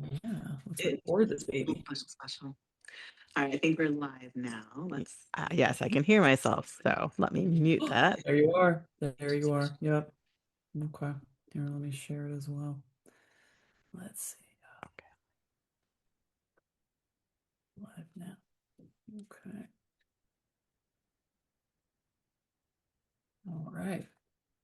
Yeah, let's It's record this baby. special, special. All right, I think we're live now. Let's Yes, I see. can hear myself, so let me mute that. There you are. There you are. Yep. Okay. Here, let me share it as well. Let's see. Live now. Okay. All right.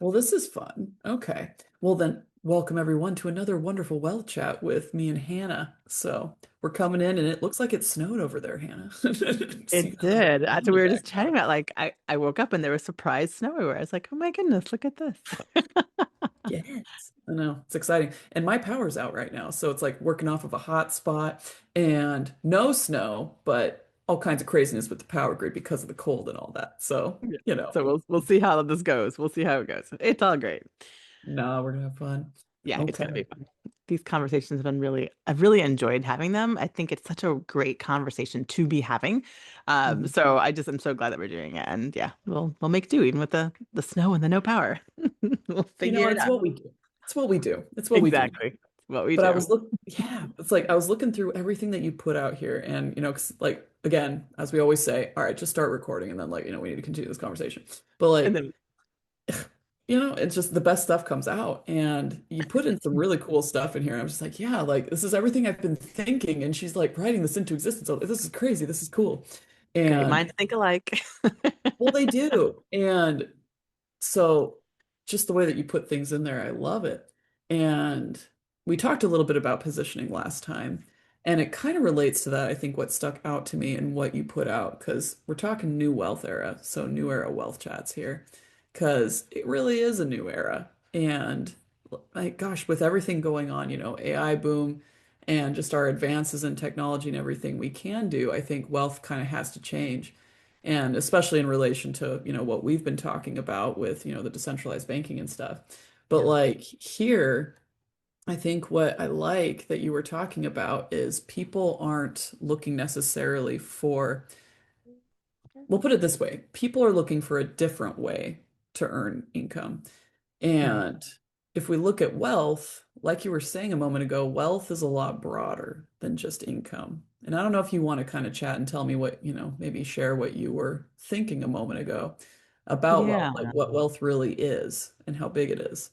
Well, this is fun. Okay. Well, then, welcome everyone to another wonderful wealth chat with me and Hannah. So we're coming in, and it looks like it snowed over there, Hannah. See It the did. rain That's in what the we were just chatting background. about. Like I woke up and there was surprise snow everywhere. I was like, oh my goodness, look at this. Yes, I know. It's exciting. And my power's out right now. So it's like working off of a hot spot and no snow, but all kinds of craziness with the power grid because of the cold and all that. So, Yeah. you know, So we'll see how this goes. We'll see how it goes. It's all great. no, we're gonna have fun. Yeah, it's Okay. gonna be fun. These conversations have been I've really enjoyed having them. I think it's such a great conversation to be having. Mhm. So I'm so glad that we're doing it. And yeah, we'll make do even with the snow and the no power. We'll You know, figure it it's out. what we do. It's what we do. It's what we do. Exactly. It's what we But do. yeah, it's like I was looking through everything that you put out here, and 'cause, like again, as we always say, all right, just start recording, and then like we need to continue this conversation. But And like then it's just the best stuff comes out. And you put in some really cool stuff in here. And I'm just like, yeah, like this is everything I've been thinking. And she's like writing this into existence. Oh, this is crazy. This is cool. great And minds think alike. well, they do. And so just the way that you put things in there, I love it. And we talked a little bit about positioning last time, and it kind of relates to that. I think what stuck out to me and what you put out, because we're talking new wealth era, so new era wealth chats here, because it really is a new era. And my gosh, with everything going on, AI boom and just our advances in technology and everything we can do, I think wealth kind of has to change. And especially in relation to, what we've been talking about with, the decentralized banking and stuff. But Yeah. like here, I think what I like that you were talking about is people aren't looking necessarily for, we'll put it this way, people are looking for a different way to earn income. Mhm. And if we look at wealth, like you were saying a moment ago, wealth is a lot broader than just income. And I don't know if you want to kind of chat and tell me what, maybe share what you were thinking a moment ago about wealth, Yeah. like what wealth really is and how big it is.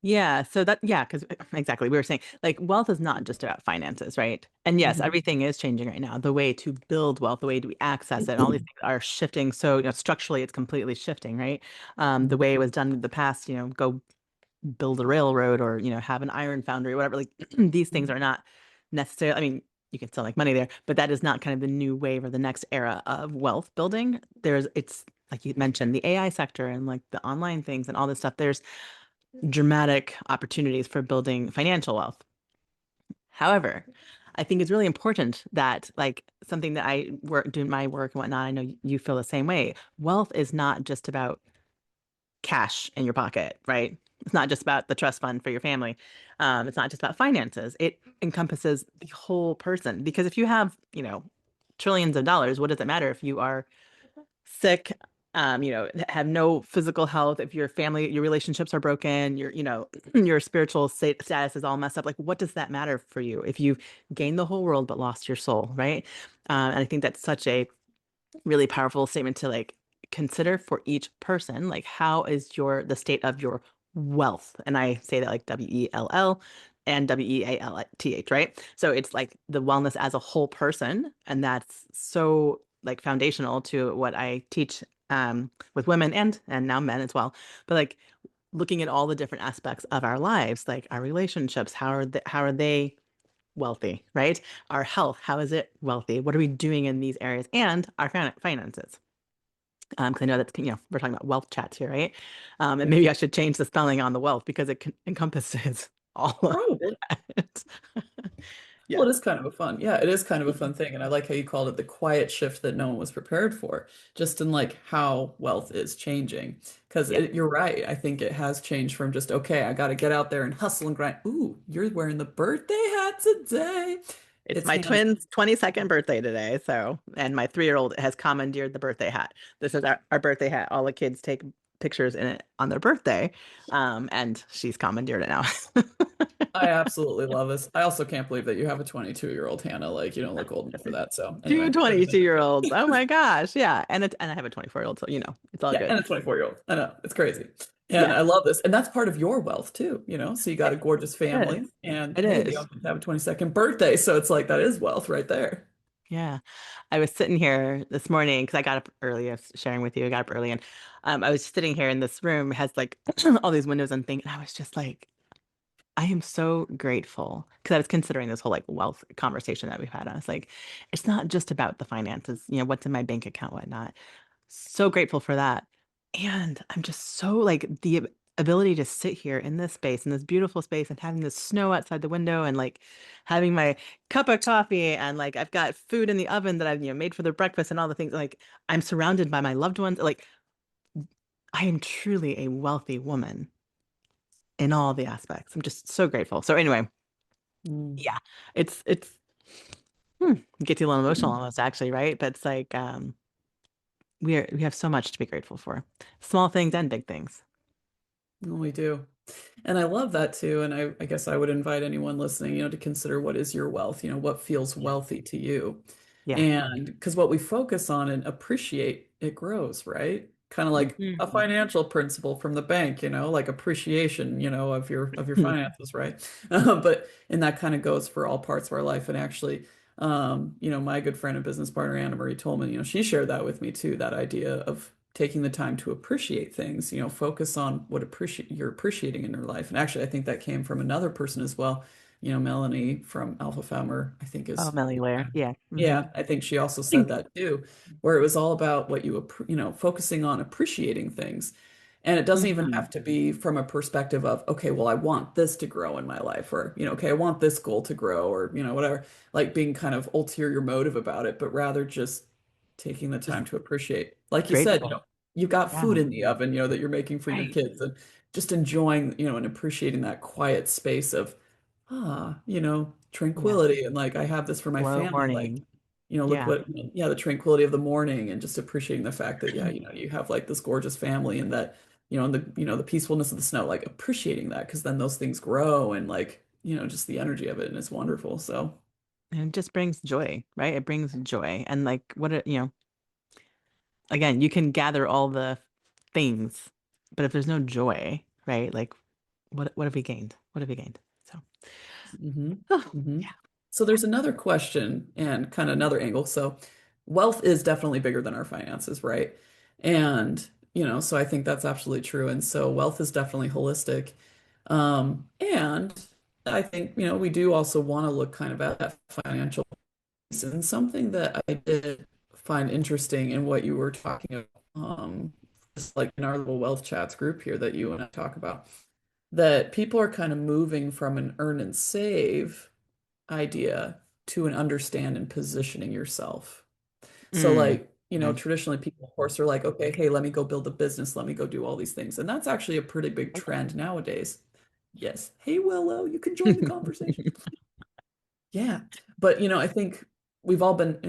Yeah. Yeah, because exactly, we were saying like wealth is not just about finances, right? And yes, Mhm. everything is changing right now. The way to build wealth, the way to access it, and all these things are shifting. So, structurally, it's completely shifting, right? The way it was done in the past, go build a railroad or, have an iron foundry, whatever. Like these things are not necessarily, I mean, you can still make money there, but that is not kind of the new wave or the next era of wealth building. It's like you mentioned, the AI sector and like the online things and all this stuff. There's dramatic opportunities for building financial wealth. However, I think it's really important that like something that I work doing my work and whatnot, I know you feel the same way. Wealth is not just about cash in your pocket, right? It's not just about the trust fund for your family. It's not just about finances. It encompasses the whole person. Because if you have, trillions of dollars, what does it matter if you are sick, have no physical health, if your family, your relationships are broken, your spiritual status is all messed up. Like, what does that matter for you if you've gained the whole world but lost your soul, right? And I think that's such a really powerful statement to like consider for each person. Like, how is the state of your wealth? And I say that like WELL and WEALTH, right? So it's like the wellness as a whole person. And that's so like foundational to what I teach with women and now men as well. But like looking at all the different aspects of our lives, like our relationships, how are they wealthy, right? Our health, how is it wealthy? What are we doing in these areas? And our finances. Because I know that's, we're talking about wealth chats here, right? And Yeah. maybe I should change the spelling on the wealth because it encompasses all of Probably. that. Well, Yeah. it is kind of a fun, yeah, it is kind of a fun thing. And I like how you called it the quiet shift that no one was prepared for, just in like how wealth is changing. Because Yeah. you're right. I think it has changed from just, okay, I got to get out there and hustle and grind. Ooh, you're wearing the birthday hat today. It's It's my Hannah's. twin's 22nd birthday today. So, and my 3-year-old has commandeered the birthday hat. This is our birthday hat. All the kids take pictures in it on their birthday. And she's commandeered it now. I absolutely love this. I also can't believe that you have a 22-year-old Hannah. Like, you don't look old enough for that. So Two anyway, everything. 22-year-olds. Oh my gosh. Yeah. And I have a 24-year-old, so it's all Yeah, good. and a 24-year-old. I know, it's crazy. And Yeah. I love this. And that's part of your wealth too, So you got a gorgeous It family is. and It hey, the is. young kids have a 22nd birthday. So it's like that is wealth right there. Yeah. I was sitting here this morning because I got up early. I was sharing with you. I got up early and I was sitting here in this room, has like all these windows and things. And I was just like, I am so grateful because I was considering this whole like wealth conversation that we've had. I was like, it's not just about the finances, what's in my bank account, whatnot. So grateful for that. And I'm just so like the ability to sit here in this space, in this beautiful space, and having the snow outside the window and like having my cup of coffee and like I've got food in the oven that I've, made for their breakfast and all the things. Like I'm surrounded by my loved ones. Like I am truly a wealthy woman in all the aspects. I'm just so grateful. So anyway, Mm. yeah, it's gets you a little emotional almost actually, right? But it's like we have so much to be grateful for. Small things and big things. We do. And I love that too. And I guess I would invite anyone listening, to consider what is your wealth, what feels Yeah. wealthy to you. Yeah. And because what we focus on and appreciate, it grows, right? Kind of like a Mhm. financial principle from the bank, like appreciation, of your Hmm. finances, right? But and that kind of goes for all parts of our life. And actually, my good friend and business partner Anna Marie Tolman, she shared that with me too, that idea of taking the time to appreciate things, focus on what you're appreciating in your life. And actually, I think that came from another person as well. Melanie from Alpha Femmer, I think Oh, is, Melly Ware. Yeah. yeah, I think she also said that too, where it was all about what focusing on appreciating things. And it doesn't even Hmm. have to be from a perspective of, okay, well, I want this to grow in my life, or, okay, I want this goal to grow, or, whatever, like being kind of ulterior motive about it, but rather just taking the Just time to appreciate. Like you said, grateful. you've got food Yeah. in the oven, that you're making for your Right. kids and just enjoying, and appreciating that quiet space of, Yeah. tranquility. And like, I have this for my Slow family. Like, morning. look Yeah. what, yeah, the tranquility of the morning and just appreciating the fact that, yeah, you have like this gorgeous family and that, and the peacefulness of the snow, like appreciating that because then those things grow and like, just the energy of it. And it's wonderful. So, And it just brings joy, right? It brings joy. And like again, you can gather all the things, but if there's no joy, right? Like what have we gained? What have we gained? So, hmm oh, hmm yeah. So there's another question and kind of another angle. So wealth is definitely bigger than our finances, right? And, so I think that's absolutely true. And so wealth is definitely holistic. And I think, we do also want to look kind of at that financial piece. And something that I did find interesting in what you were talking about, just like in our little wealth chats group here that you and I talk about, that people are kind of moving from an earn and save idea to an understand and positioning yourself. So Mm. like, Mhm. traditionally people, of course, are like, okay, hey, let me go build a business, let me go do all these things. And that's actually a pretty big trend nowadays. Yes. Hey, Willow, you can join the conversation. Yeah. But, I think we've all been,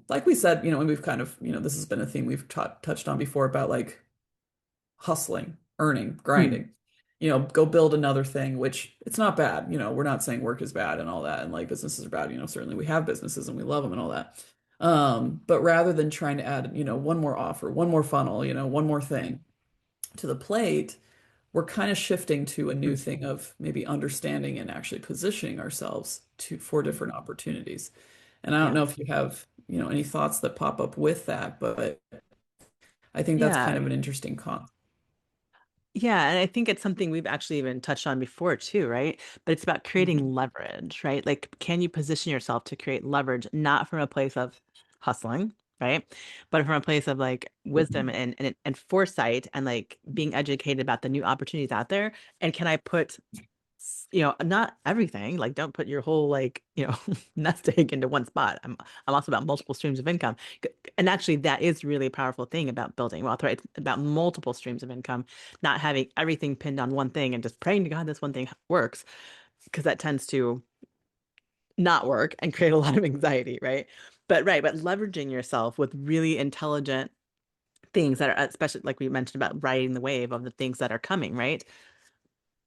like we said, and we've kind of, this has been a theme we've touched on before about like hustling, earning, Mm. grinding. Go build another thing, which it's not bad. We're not saying work is bad and all that, and like businesses are bad. Certainly we have businesses and we love them and all that. But rather than trying to add, one more offer, one more funnel, one more thing to the plate, we're kind of shifting to a new Mm. thing of maybe understanding and actually positioning ourselves for different opportunities. And I don't Yeah. know if you have, any thoughts that pop up with that, but I think that's Yeah. kind of an interesting con. Yeah, and I think it's something we've actually even touched on before too, right? But it's about creating Mhm. leverage, right? Like, can you position yourself to create leverage, not from a place of hustling, right? But from a place of like wisdom and foresight and like being educated about the new opportunities out there. And can I put not everything, like don't put your whole like, nest egg into one spot. I'm also about multiple streams of income. And actually that is really a powerful thing about building wealth, right? It's about multiple streams of income, not having everything pinned on one thing and just praying to God this one thing works, because that tends to not work and create a lot of anxiety, right? But leveraging yourself with really intelligent things that are, especially like we mentioned about riding the wave of the things that are coming, right?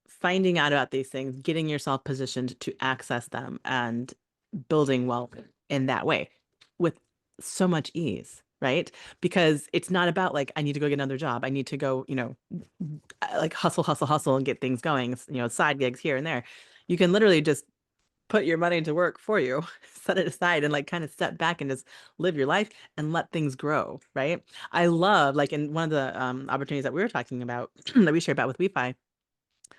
Finding out about these things, getting yourself positioned to access them and building wealth in that way with so much ease, right? Because it's not about like, I need to go get another job. I need to go, like hustle, hustle, hustle and get things going, side gigs here and there. You can literally just put your money to work for you, set it aside and like kind of step back and just live your life and let things grow, right? I love like in one of the opportunities that we were talking about that we share about with WeFi,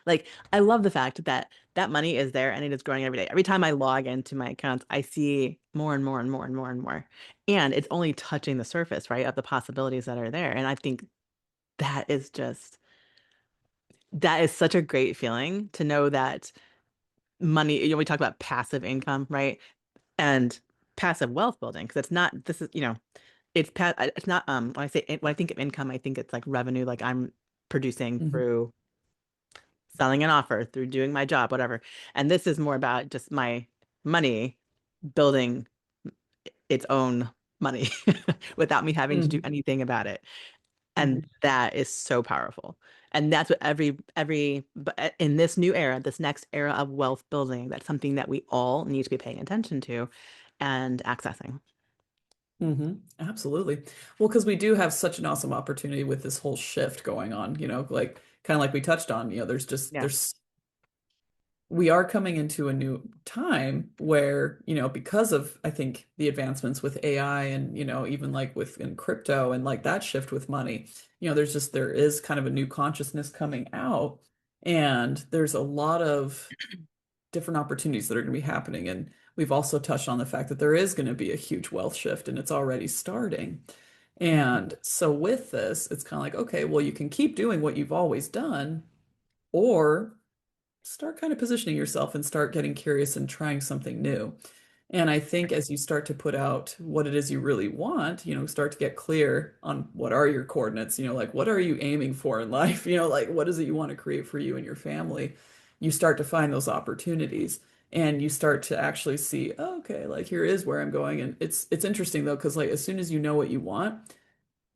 like I love the fact that that money is there and it is growing every day. Every time I log into my accounts, I see more and more and more and more and more. And it's only touching the surface, right, of the possibilities that are there. And I think that is just that is such a great feeling to know that money, we talk about passive income, right? And passive wealth building, because it's not, this is, it's not, when I think of income, I think it's like revenue, like I'm producing Hmm. through selling an offer, through doing my job, whatever. And this is more about just my money building its own money without me having to do Hmm. anything about it. And Hmm. that is so powerful. And that's what but in this new era, this next era of wealth building, that's something that we all need to be paying attention to and accessing. Hmm. Absolutely. Well, because we do have such an awesome opportunity with this whole shift going on, like kind of like we touched on, Yeah. there's we are coming into a new time where, because of, I think, the advancements with AI and, even like with in crypto and like that shift with money, there is kind of a new consciousness coming out. And there's a lot of different opportunities that are going to be happening. And we've also touched on the fact that there is going to be a huge wealth shift and it's already starting. Mhm. And so with this, it's kind of like, okay, well, you can keep doing what you've always done, or start kind of positioning yourself and start getting curious and trying something new. And I think as you start to put out what it is you really want, start to get clear on what are your coordinates, like what are you aiming for in life, like what is it you want to create for you and your family. You start to find those opportunities and you start to actually see, oh, okay, like here is where I'm going. And it's interesting though, because like as soon as you know what you want,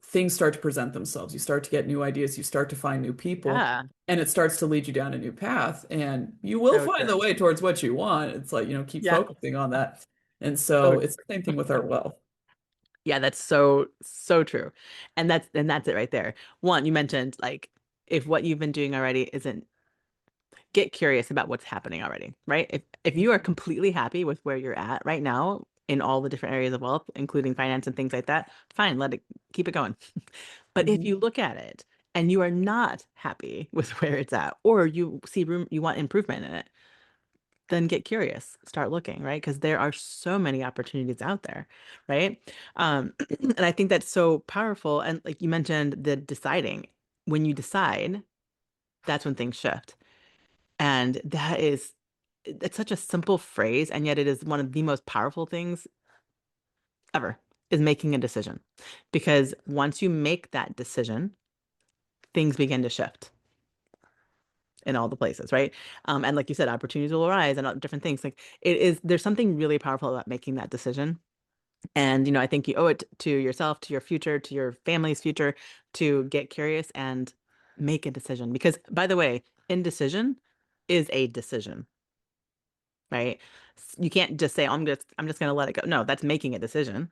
things start to present themselves. You start to get new ideas, you start to find new people, Yeah, and it starts to lead you down a new path. And you will so find true. the way towards what you want. It's like, keep Yeah, focusing on that. And so so it's the same thing with our wealth. yeah, that's so so true. And that's it right there. One, you mentioned like if what you've been doing already isn't get curious about what's happening already, right? If you are completely happy with where you're at right now in all the different areas of wealth, including finance and things like that, fine, let it keep it going. But if Hmm. you look at it and you are not happy with where it's at, or you see room, you want improvement in it, then get curious, start looking, right? Because there are so many opportunities out there, right? And I think that's so powerful. And like you mentioned, the deciding, when you decide, that's when things shift. And it's such a simple phrase, and yet it is one of the most powerful things ever, is making a decision. Because once you make that decision, things begin to shift in all the places, right? And like you said, opportunities will arise and different things. Like there's something really powerful about making that decision. And, I think you owe it to yourself, to your future, to your family's future, to get curious and make a decision. Because, by the way, indecision is a decision, right? You can't just say, I'm just going to let it go. No, that's making a decision.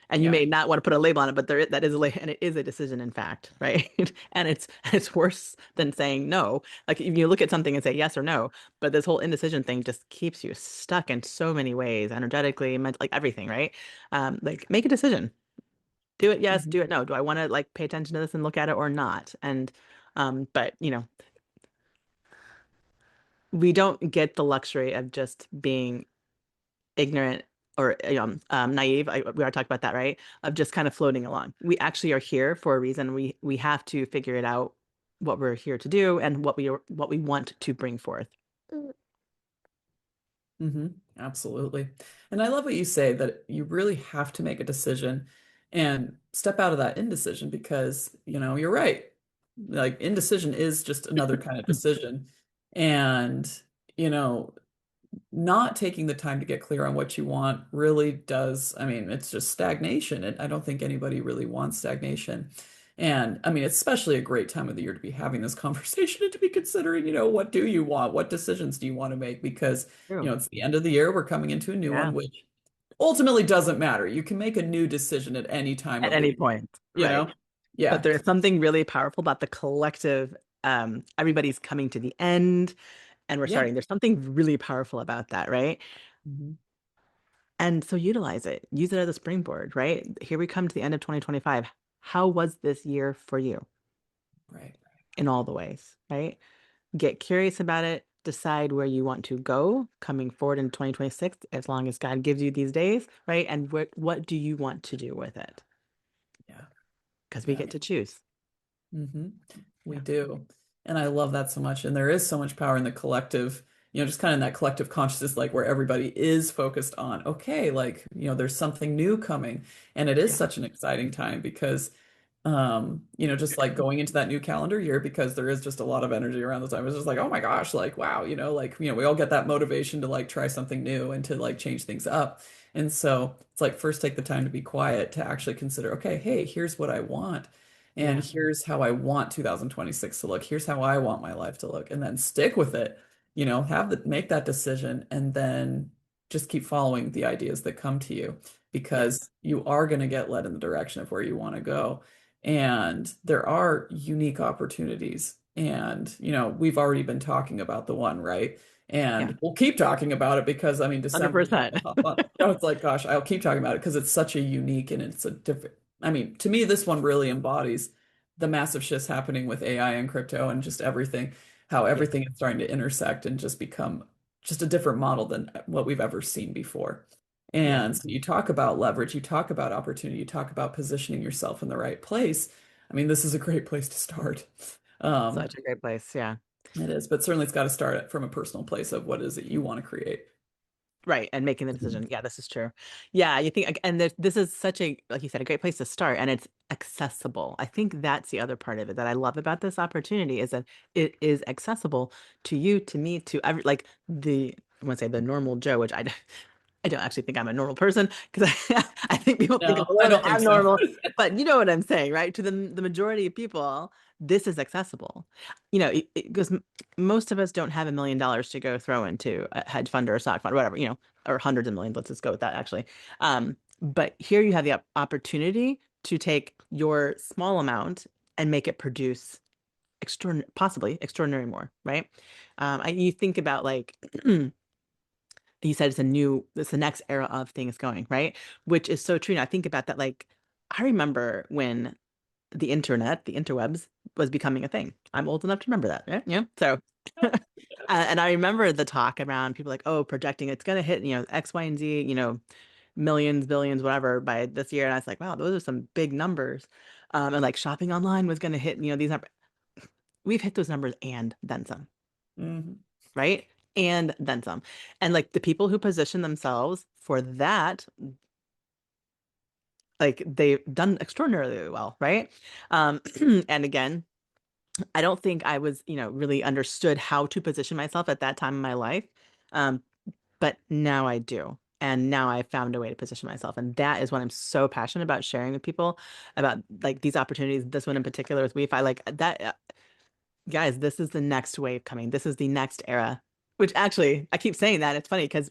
And you Yeah. may not want to put a label on it, but that is and it is a decision in fact, right? And it's worse than saying no. Like if you look at something and say yes or no, but this whole indecision thing just keeps you stuck in so many ways, energetically, like everything, right? Like make a decision. Do it yes, Hmm. do it no. Do I want to like pay attention to this and look at it or not? And but we don't get the luxury of just being ignorant or naive. We are talking about that, right? Of just kind of floating along. We actually are here for a reason. We have to figure it out what we're here to do and what we want to bring forth. Hmm. Absolutely. And I love what you say that you really have to make a decision and step out of that indecision because, you're right. Like indecision is just another kind of decision. And, you know, not taking the time to get clear on what you want really does, I mean, it's just stagnation. I don't think anybody really wants stagnation. And I mean, it's especially a great time of the year to be having this conversation and to be considering, what do you want? What decisions do you want to make? Because, True. it's the end of the year. We're coming into a new one, Yeah. which ultimately doesn't matter. You can make a new decision at any time At of the any year, point. you Right. know? But Yeah. there's something really powerful about the collective, everybody's coming to the end and we're Yeah. starting. There's something really powerful about that, right? Mhm. And so utilize it, use it as a springboard, right? Here we come to the end of 2025. How was this year for you Right. in all the ways, right? Get curious about it, decide where you want to go coming forward in 2026, as long as God gives you these days, right? And what do you want to do with it? Yeah. Because we Yeah. get to choose. hmm We Yeah. do. And I love that so much. And there is so much power in the collective, just kind of in that collective consciousness, like where everybody is focused on, okay, like, there's something new coming. And it is Yeah. such an exciting time because, just like going into that new calendar year, because there is just a lot of energy around the time. It's just like, oh my gosh, like, wow, like, we all get that motivation to like try something new and to like change things up. And so it's like, first take the time to be quiet, to actually consider, okay, hey, here's what I want. And Yeah. here's how I want 2026 to look. Here's how I want my life to look. And then stick with it. Make that decision and then just keep following the ideas that come to you Yeah. because you are going to get led in the direction of where you want to go. And there are unique opportunities. And, we've already been talking about the one, right? Yeah. And we'll keep talking about it because I mean, December, 100%. we'll hop on. It's like, gosh, I'll keep talking about it because it's such a unique and it's a different, I mean, to me, this one really embodies the massive shifts happening with AI and crypto and just everything, how Yeah. everything is starting to intersect and just become just a different model than what we've ever seen before. Yeah. And so you talk about leverage, you talk about opportunity, you talk about positioning yourself in the right place. I mean, this is a great place to start. Um, Such a great place. Yeah. it is, but certainly it's got to start from a personal place of what is it you want to create. Right. And making the decision. Yeah, this is true. Yeah. You think, and this is such a, like you said, a great place to start. And it's accessible. I think that's the other part of it that I love about this opportunity is that it is accessible to you, to me, to every, like I want to say the normal Joe, which I don't actually think I'm a normal person because I think people think I'm No, a I little don't bit think so. abnormal, but you know what I'm saying, right? To the majority of people, this is accessible. Because most of us don't have $1 million to go throw into a hedge fund or a stock fund, or whatever, or hundreds of millions. Let's just go with that, actually. But here you have the opportunity to take your small amount and make it produce possibly extraordinary more, right? You think about like you said it's the next era of things going, right? Which is so true. And I think about that, like, I remember when the internet, the interwebs, was becoming a thing. I'm old enough to remember that, right? Yeah. So, and I remember the talk around people like, oh, projecting it's going to hit, X, Y, and Z, millions, billions, whatever by this year. And I was like, wow, those are some big numbers. And like shopping online was going to hit, these numbers. We've hit those numbers and then some, Mhm. right? And then some. And like the people who position themselves for that, like they've done extraordinarily well, right? And again, I don't think I was, really understood how to position myself at that time in my life. Um, but now I do. And now I've found a way to position myself. And that is what I'm so passionate about sharing with people about like these opportunities, this one in particular with WeFi, like that. Guys, this is the next wave coming. This is the next era, which actually I keep saying that. It's funny because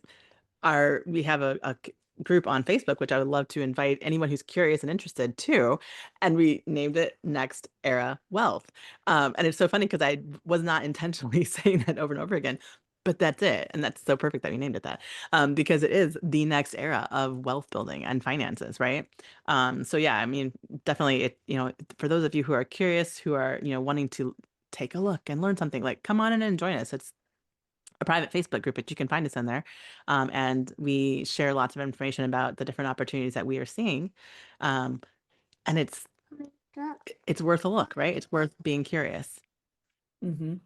we have a group on Facebook, which I would love to invite anyone who's curious and interested to, and we named it Next Era Wealth. And it's so funny because I was not intentionally saying that over and over again, but that's it, and that's so perfect that we named it that, because it is the next era of wealth building and finances, right? So yeah, I mean, definitely, for those of you who are curious, who are wanting to take a look and learn something, like come on in and join us. It's a private Facebook group, but you can find us in there. And we share lots of information about the different opportunities that we are seeing. Um, and it's worth a look, right? It's worth being curious. Mhm.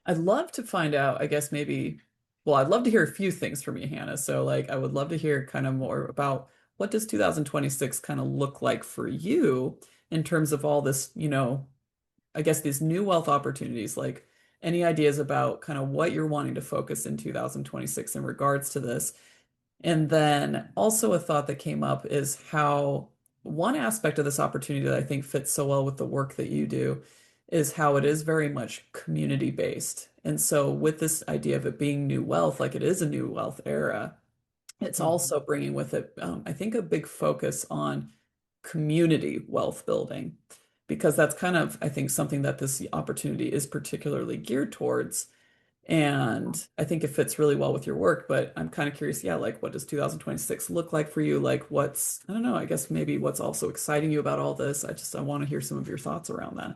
I'd love to find out, I guess maybe, well, I'd love to hear a few things from you, Hannah. So like I would love to hear kind of more about what does 2026 kind of look like for you in terms of all this, I guess these new wealth opportunities, like any ideas about kind of what you're wanting to focus in 2026 in regards to this. And then also a thought that came up is how one aspect of this opportunity that I think fits so well with the work that you do is how it is very much community based. And so with this idea of it being new wealth, like it is a new wealth era, it's Mhm. also bringing with it, I think, a big focus on community wealth building, because that's kind of, I think, something that this opportunity is particularly geared towards. And I think it fits really well with your work, but I'm kind of curious, yeah, like what does 2026 look like for you? Like what's, I don't know, I guess maybe what's also exciting you about all this? I want to hear some of your thoughts around that.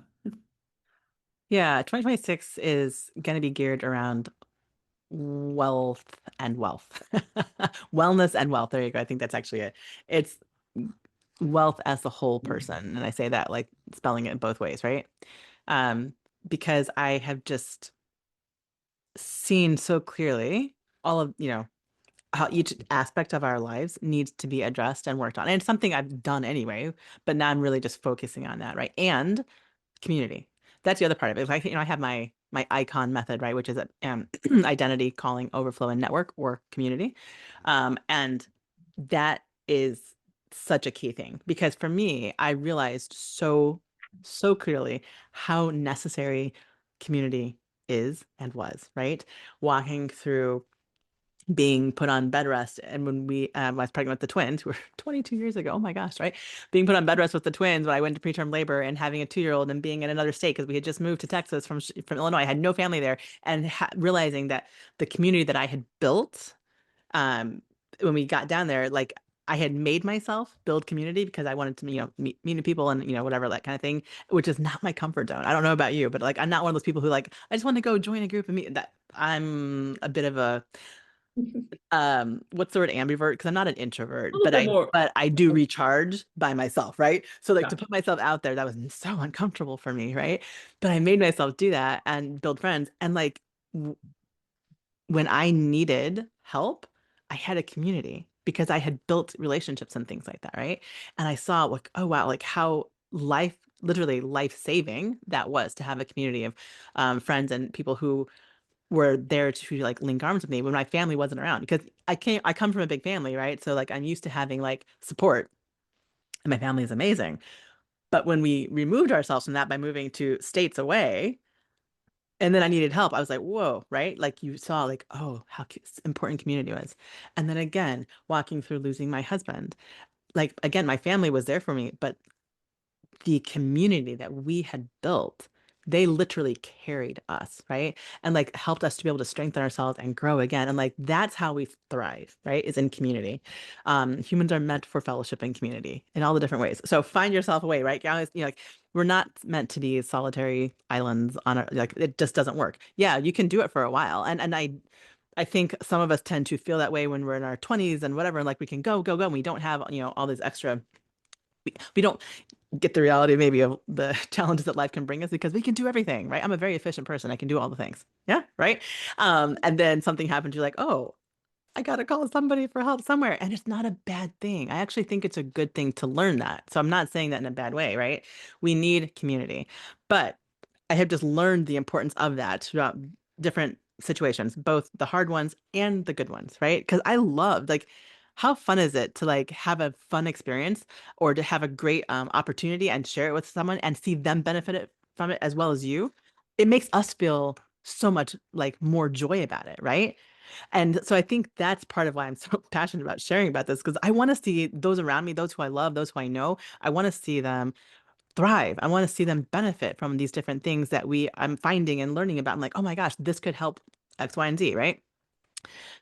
Yeah, 2026 is going to be geared around wealth and wealth. Wellness and wealth. There you go. I think that's actually it. It's wealth as the whole person. And I say that like spelling it both ways, right? Um, because I have just seen so clearly all of, how each aspect of our lives needs to be addressed and worked on. And it's something I've done anyway, but now I'm really just focusing on that, right? And community. That's the other part of it. Like, I have my icon method, right, which is identity, calling, overflow, and network or community. And that is such a key thing because for me, I realized so clearly how necessary community is and was, right? Walking through being put on bed rest. And when I was pregnant with the twins, who were 22 years ago, oh my gosh, right? Being put on bed rest with the twins when I went to preterm labor and having a 2-year-old and being in another state because we had just moved to Texas from Illinois. I had no family there and realizing that the community that I had built um, when we got down there, like I had made myself build community because I wanted to, meet new people and, whatever, that kind of thing, which is not my comfort zone. I don't know about you, but like, I'm not one of those people who like, I just want to go join a group and meet that. I'm a bit of a what's the word, ambivert, because I'm not an A introvert, little but bit I more. but I do recharge by myself, right? So like to Gotcha. put myself out there, that was so uncomfortable for me, right? But I made myself do that and build friends. And like when I needed help, I had a community because I had built relationships and things like that, right? And I saw like, oh wow, like how literally life saving that was to have a community of friends and people who were there to like link arms with me when my family wasn't around because I come from a big family, right? So like I'm used to having like support and my family is amazing. But when we removed ourselves from that by moving to states away, and then I needed help, I was like, whoa, right? Like you saw like, oh, how important community was. And then again, walking through losing my husband, like again, my family was there for me, but the community that we had built, they literally carried us, right? And like helped us to be able to strengthen ourselves and grow again. And like that's how we thrive, right? Is in community. Humans are meant for fellowship and community in all the different ways. So find yourself a way, right? Guys, like we're not meant to be solitary islands on a like it just doesn't work. Yeah, you can do it for a while. And I think some of us tend to feel that way when we're in our 20s and whatever, and like we can go, and we don't have, all these extra we don't get the reality maybe of the challenges that life can bring us because we can do everything, right? I'm a very efficient person. I can do all the things. Yeah, right. And then something happens, you're like, oh, I gotta call somebody for help somewhere. And it's not a bad thing. I actually think it's a good thing to learn that. So I'm not saying that in a bad way, right? We need community. But I have just learned the importance of that throughout different situations, both the hard ones and the good ones, right? Because I love like how fun is it to like have a fun experience or to have a great opportunity and share it with someone and see them benefit from it as well as you? It makes us feel so much like more joy about it, right? And so I think that's part of why I'm so passionate about sharing about this because I want to see those around me, those who I love, those who I know, I want to see them thrive. I want to see them benefit from these different things that I'm finding and learning about. I'm like, oh my gosh, this could help X, Y, and Z, right?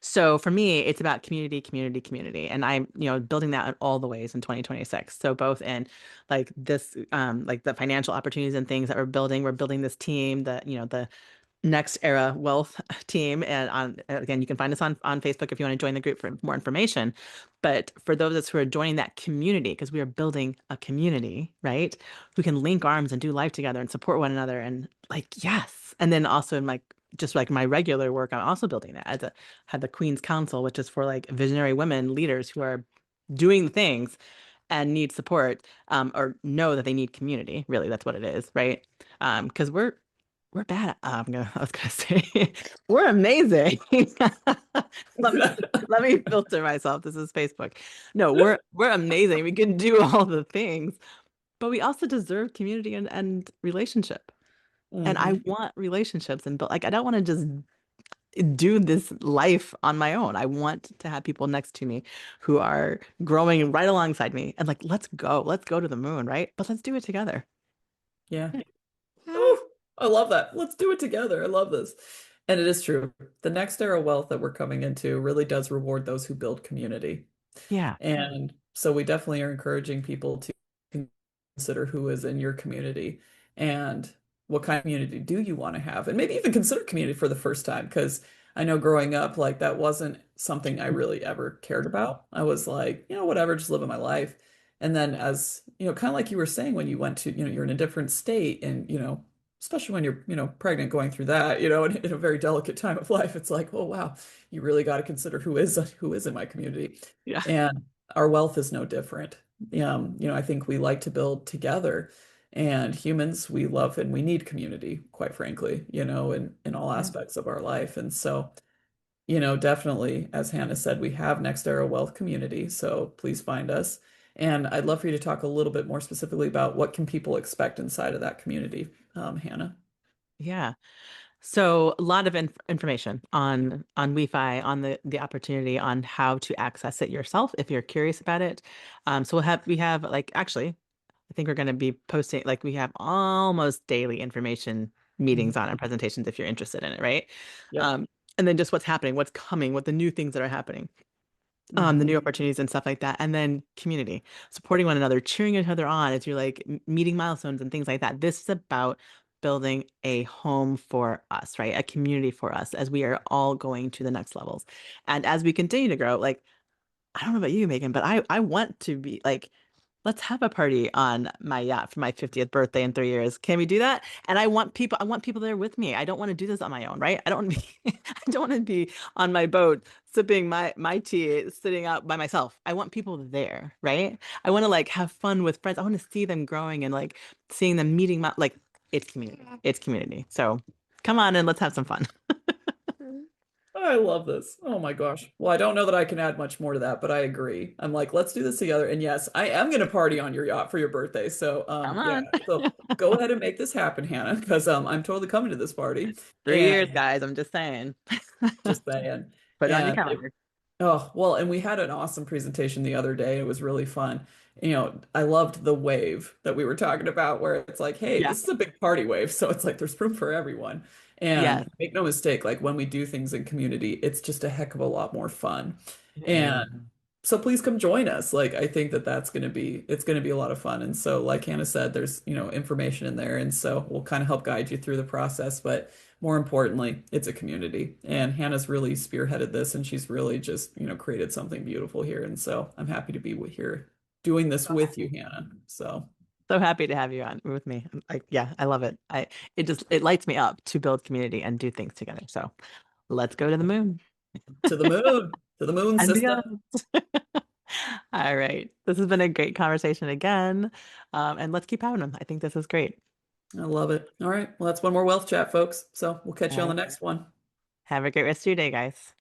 So for me, it's about community, community, community. And I'm, building that in all the ways in 2026. So both in like this, like the financial opportunities and things that we're building this team, the next era wealth team. And again, you can find us on Facebook if you want to join the group for more information. But for those of us who are joining that community, because we are building a community, right? Who can link arms and do life together and support one another. And like, yes. And then also in just like my regular work, I'm also building that. Had the Queen's Council, which is for like visionary women leaders who are doing things and need support, or know that they need community. Really, that's what it is, right? Because we're bad. I was gonna say we're amazing. Let me let me filter myself. This is Facebook. No, we're amazing. We can do all the things, but we also deserve community and relationship. And I Hmm. want relationships and but like I don't want to just do this life on my own. I want to have people next to me who are growing right alongside me and like let's go. Let's go to the moon, right? But let's do it together. Yeah. Yeah. Ooh, I love that. Let's do it together. I love this. And it is true. The next era wealth that we're coming into really does reward those who build community. Yeah. And so we definitely are encouraging people to consider who is in your community and what kind of community do you want to have. And maybe even consider community for the first time, because I know growing up, like that wasn't something I really ever cared about. I was like, whatever, just living my life. And then as, kind of like you were saying when you went to, you're in a different state and, especially when you're, pregnant going through that, in a very delicate time of life, it's like, oh wow, you really got to consider who is in my community. Yeah. And our wealth is no different. I think we like to build together, and humans, we love and we need community, quite frankly, in all Yeah. aspects of our life. And so, definitely, as Hannah said, we have Next Era Wealth Community. So please find us. And I'd love for you to talk a little bit more specifically about what can people expect inside of that community, Hannah. Yeah. So a lot of information on Wi-Fi, on the opportunity, on how to access it yourself if you're curious about it. So we have like actually, I think we're going to be posting like we have almost daily information Mhm. meetings on and presentations if you're interested in it, right? Yep. Um, and then just what's happening, what's coming, what the new things that are happening, the Hmm. new opportunities and stuff like that, and then community, supporting one another, cheering each other on as you're like meeting milestones and things like that. This is about building a home for us, right? A community for us as we are all going to the next levels. And as we continue to grow, like I don't know about you, Megan, but I want to be like, let's have a party on my yacht for my 50th birthday in 3 years. Can we do that? And I want people there with me. I don't want to do this on my own, right? I don't want to be, I don't want to be on my boat sipping my tea, sitting out by myself. I want people there, right? I want to like have fun with friends. I want to see them growing and like seeing them meeting my like it's community. It's community. So come on and let's have some fun. I love this. Oh my gosh. Well, I don't know that I can add much more to that, but I agree. I'm like, let's do this together. And yes, I am going to party on your yacht for your birthday. So, Come yeah. on. So go ahead and make this happen, Hannah, because I'm totally coming to this party. 3 years, And guys. I'm just saying. just saying. Put it on your And calendar. oh, well, and we had an awesome presentation the other day. It was really fun. I loved the wave that we were talking about, where it's like, hey, Yeah. this is a big party wave. So it's like there's room for everyone. Yes. And make no mistake, like when we do things in community, it's just a heck of a lot more fun. It is. And so please come join us. Like I think that it's going to be a lot of fun. And so like Hannah said, there's, information in there. And so we'll kind of help guide you through the process. But more importantly, it's a community. And Hannah's really spearheaded this and she's really just, created something beautiful here. And so I'm happy to be here doing this with you, Hannah. So So happy to have you on with me. Like, yeah, I love it. It lights me up to build community and do things together. So let's go to the moon to the moon, and sister. beyond. All right. This has been a great conversation again. And let's keep having them. I think this is great. I love it. All right. Well, that's one more wealth chat, folks. So we'll catch you All on the right. next one. Have a great rest of your day, guys.